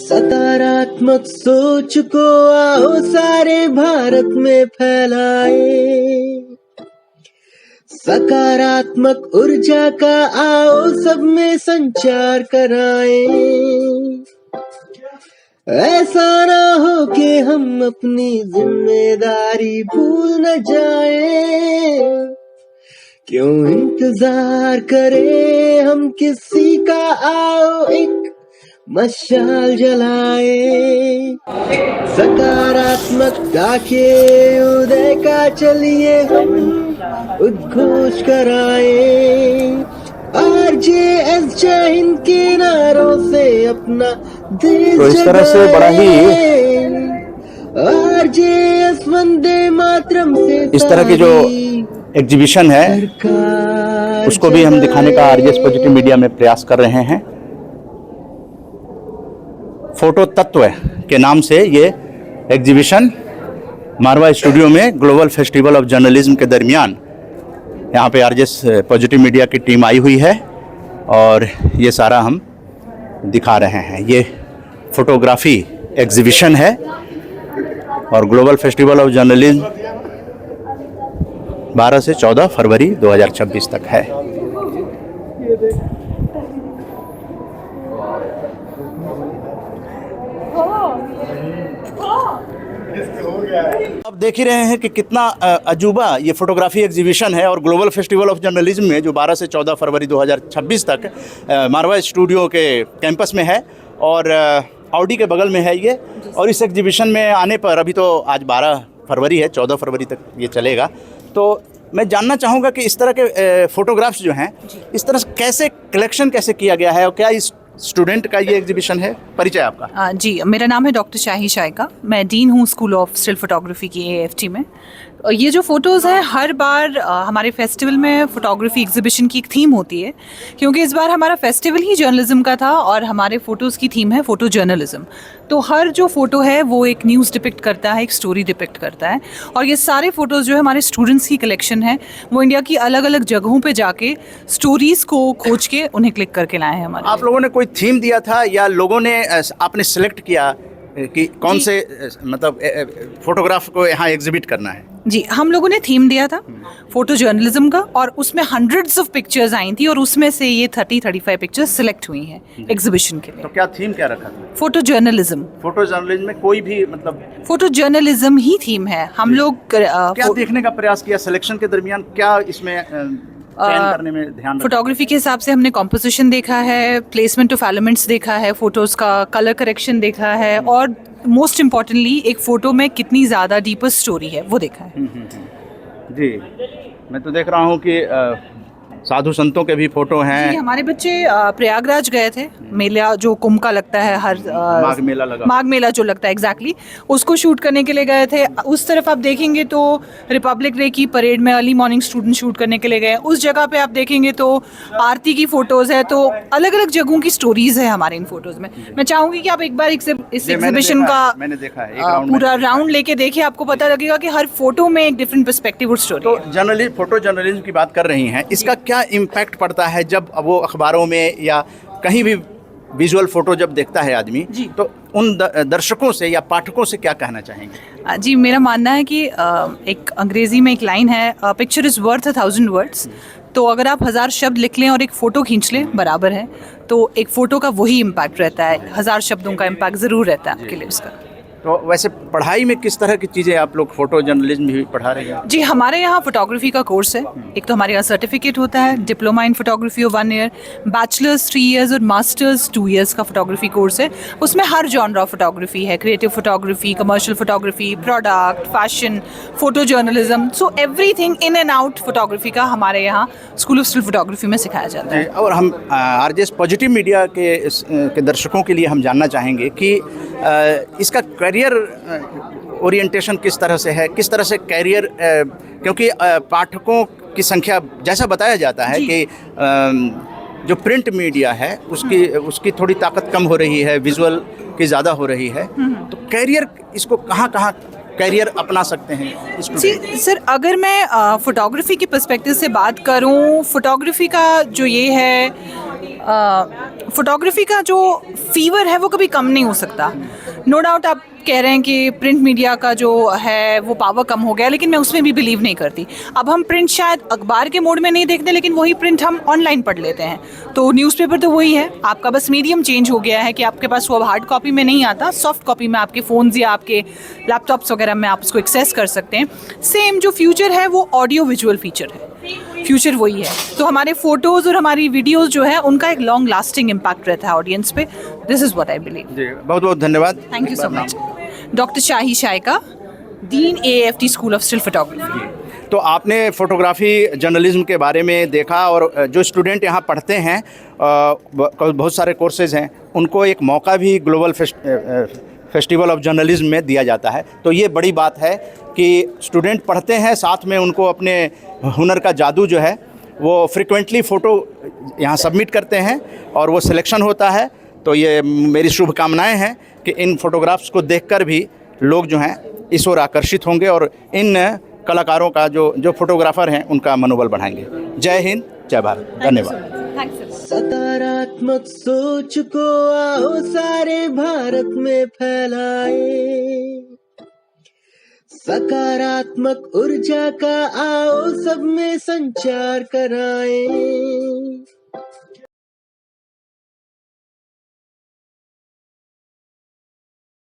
सकारात्मक सोच को आओ सारे भारत में फैलाए, सकारात्मक ऊर्जा का आओ सब में संचार कराए। ऐसा ना हो कि हम अपनी जिम्मेदारी भूल न जाए, क्यों इंतजार करें हम किसी का, आओ एक मशाल जलाए। सकारात्मकता के उदय का चलिए हम उद्घोष कराए। RJS जय हिंद के नारों से अपना देश तो इस तरह से बड़ा ही RJS वंदे मातरम से इस तरह की जो एग्जीबिशन है उसको भी हम दिखाने का RJS पॉजिटिव मीडिया में प्रयास कर रहे हैं। फोटो तत्व के नाम से ये एग्जीबिशन मारवा स्टूडियो में ग्लोबल फेस्टिवल ऑफ जर्नलिज्म के दरमियान यहाँ पे RJS पॉजिटिव मीडिया की टीम आई हुई है और ये सारा हम दिखा रहे हैं। ये फोटोग्राफी एग्जीबिशन है और ग्लोबल फेस्टिवल ऑफ जर्नलिज्म 12 से 14 फरवरी 2026 तक है। अब देख ही रहे हैं कि कितना अजूबा ये फोटोग्राफी एग्जीबिशन है और ग्लोबल फेस्टिवल ऑफ जर्नलिज्म में जो 12 से 14 फरवरी 2026 तक मारवा स्टूडियो के कैंपस में है और ऑडी के बगल में है ये। और इस एग्जीबिशन में आने पर अभी तो आज 12 फरवरी है, 14 फरवरी तक ये चलेगा। तो मैं जानना चाहूँगा कि इस तरह के फ़ोटोग्राफ्स जो हैं इस तरह से कैसे कलेक्शन कैसे किया गया है और क्या इस स्टूडेंट का ये एग्जीबिशन है? परिचय आपका? जी, मेरा नाम है डॉक्टर शाही शाइका। मैं डीन हूँ स्कूल ऑफ स्टिल फोटोग्राफी की AFT में। ये जो फ़ोटोज़ हैं हर बार हमारे फेस्टिवल में फ़ोटोग्राफी एग्जीबिशन की एक थीम होती है, क्योंकि इस बार हमारा फेस्टिवल ही जर्नलिज्म का था और हमारे फ़ोटोज़ की थीम है फ़ोटो जर्नलिज्म। तो हर जो फ़ोटो है वो एक न्यूज़ डिपिक्ट करता है, एक स्टोरी डिपिक्ट करता है। और ये सारे फ़ोटोज़ जो है हमारे स्टूडेंट्स की कलेक्शन है, वो इंडिया की अलग अलग जगहों पर जाके स्टोरीज़ को खोज के उन्हें क्लिक करके लाए हैं हमारे। आप लोगों ने कोई थीम दिया था या लोगों ने आपने सेलेक्ट किया कि कौन से मतलब फोटोग्राफ को यहाँ एग्जिबिट करना है? जी, हम लोगों ने थीम दिया था फ़ोटो जर्नलिज्म का और उसमें हंड्रेड्स ऑफ पिक्चर्स आई थी और उसमें से ये 30-35 पिक्चर्स सिलेक्ट हुई हैं एग्जीबिशन के लिए। तो क्या थीम क्या रखा था? Photo journalism. फ़ोटो जर्नलिज्म में कोई भी मतलब फ़ोटो जर्नलिज्म ही थीम है। हम लोग क्या देखने का प्रयास किया सिलेक्शन के दरमियान, क्या इसमें चयन करने में ध्यान? फोटोग्राफी के हिसाब से हमने कॉम्पोजिशन देखा है, प्लेसमेंट ऑफ एलिमेंट्स देखा है, फ़ोटोज़ का कलर करेक्शन देखा है और मोस्ट इम्पॉर्टेंटली एक फ़ोटो में कितनी ज़्यादा डीपर स्टोरी है वो देखा है। जी, मैं तो देख रहा हूँ कि साधु संतों के भी फोटो हैं। जी, हमारे बच्चे प्रयागराज गए थे, मेला जो कुंभ का लगता है हर माघ मेला लगा, माघ मेला जो लगता है एग्जैक्टली, उसको शूट करने के लिए गए थे। उस तरफ आप देखेंगे तो रिपब्लिक डे की परेड में अर्ली मॉर्निंग स्टूडेंट शूट करने के लिए गए। उस जगह पे आप देखेंगे तो आरती की फ़ोटोज़ है। तो अलग अलग जगहों की स्टोरीज़ है हमारे इन फोटोज़ में। मैं चाहूँगी कि आप एक बार इस एग्जीबिशन का मैंने देखा है पूरा राउंड लेके देखिए, आपको पता लगेगा कि हर फोटो में एक डिफरेंट पर्सपेक्टिव और स्टोरी। तो फोटो जर्नलिज्म की बात कर रही हैं, इसका क्या इम्पैक्ट पड़ता है जब वो अखबारों में या कहीं भी विजुअल फोटो जब देखता है आदमी, तो उन दर्शकों से या पाठकों से क्या कहना चाहेंगे? जी, मेरा मानना है कि एक अंग्रेजी में एक लाइन है, पिक्चर इज़ वर्थ 1000 वर्ड्स। तो अगर आप 1000 शब्द लिख लें और एक फ़ोटो खींच लें बराबर है, तो एक फ़ोटो का वही इम्पैक्ट रहता है, 1000 शब्दों का इम्पैक्ट ज़रूर रहता है आपके लिए उसका। तो वैसे पढ़ाई में किस तरह की चीज़ें आप लोग फोटो जर्नलिज्म भी पढ़ा रहे हैं? जी, हमारे यहाँ फोटोग्राफी का कोर्स है। एक तो हमारे यहाँ सर्टिफिकेट होता है, diploma in photography of 1 year, bachelors 3 years और मास्टर्स 2 इयर्स का फोटोग्राफी कोर्स है। उसमें हर जॉनर ऑफ फोटोग्राफी है, creative photography, commercial photography, product, fashion, photo journalism, so everything in and out photography का हमारे यहाँ स्कूल ऑफ स्टिल फोटोग्राफी में सिखाया जाता है। और हम RJS पॉजिटिव मीडिया के दर्शकों के लिए हम जानना चाहेंगे कि इसका करियर ओरिएंटेशन किस तरह से है, किस तरह से कैरियर, क्योंकि पाठकों की संख्या जैसा बताया जाता है कि जो प्रिंट मीडिया है उसकी थोड़ी ताकत कम हो रही है, विजुअल की ज़्यादा हो रही है। तो कैरियर इसको कहाँ कैरियर अपना सकते हैं? जी सर, अगर मैं फोटोग्राफी के पर्सपेक्टिव से बात करूं, फोटोग्राफी का जो ये है फोटोग्राफी का जो फीवर है वो कभी कम नहीं हो सकता। नो डाउट आप कह रहे हैं कि प्रिंट मीडिया का जो है वो पावर कम हो गया, लेकिन मैं उसमें भी बिलीव नहीं करती। अब हम प्रिंट शायद अखबार के मोड में नहीं देखते, लेकिन वही प्रिंट हम ऑनलाइन पढ़ लेते हैं। तो न्यूज़पेपर तो वही है, आपका बस मीडियम चेंज हो गया है कि आपके पास वो अब हार्ड कॉपी में नहीं आता, सॉफ्ट कॉपी में आपके फ़ोन्स या आपके लैपटॉप्स वगैरह में आप उसको एक्सेस कर सकते हैं। सेम जो फ्यूचर है वो ऑडियो विजुअल फीचर है, फ्यूचर वही है। तो हमारे फोटोज़ और हमारी वीडियोज़ जो है उनका एक लॉन्ग लास्टिंग इम्पैक्ट रहता है ऑडियंस पे। This is what I believe. जी, बहुत बहुत धन्यवाद। Thank you so much. Doctor Shahi Shaika, dean AFT school of still photography. तो आपने फोटोग्राफी जर्नलिज्म के बारे में देखा, और जो स्टूडेंट यहाँ पढ़ते हैं, बहुत सारे कोर्सेज़ हैं, उनको एक मौका भी ग्लोबल फेस्टिवल ऑफ जर्नलिज्म में दिया जाता है। तो ये बड़ी बात है कि स्टूडेंट पढ़ते हैं, साथ में उनको अपने हुनर का जादू जो है वो फ्रिक्वेंटली फ़ोटो यहाँ सबमिट करते हैं और वो सिलेक्शन होता है। तो ये मेरी शुभकामनाएं हैं कि इन फोटोग्राफ्स को देखकर भी लोग जो हैं इस ओर आकर्षित होंगे और इन कलाकारों का जो फोटोग्राफर हैं उनका मनोबल बढ़ाएंगे। जय हिंद, जय भारत, धन्यवाद। सकारात्मक सोच को आओ सारे भारत में फैलाए, सकारात्मक ऊर्जा का आओ सब में संचार कराएं।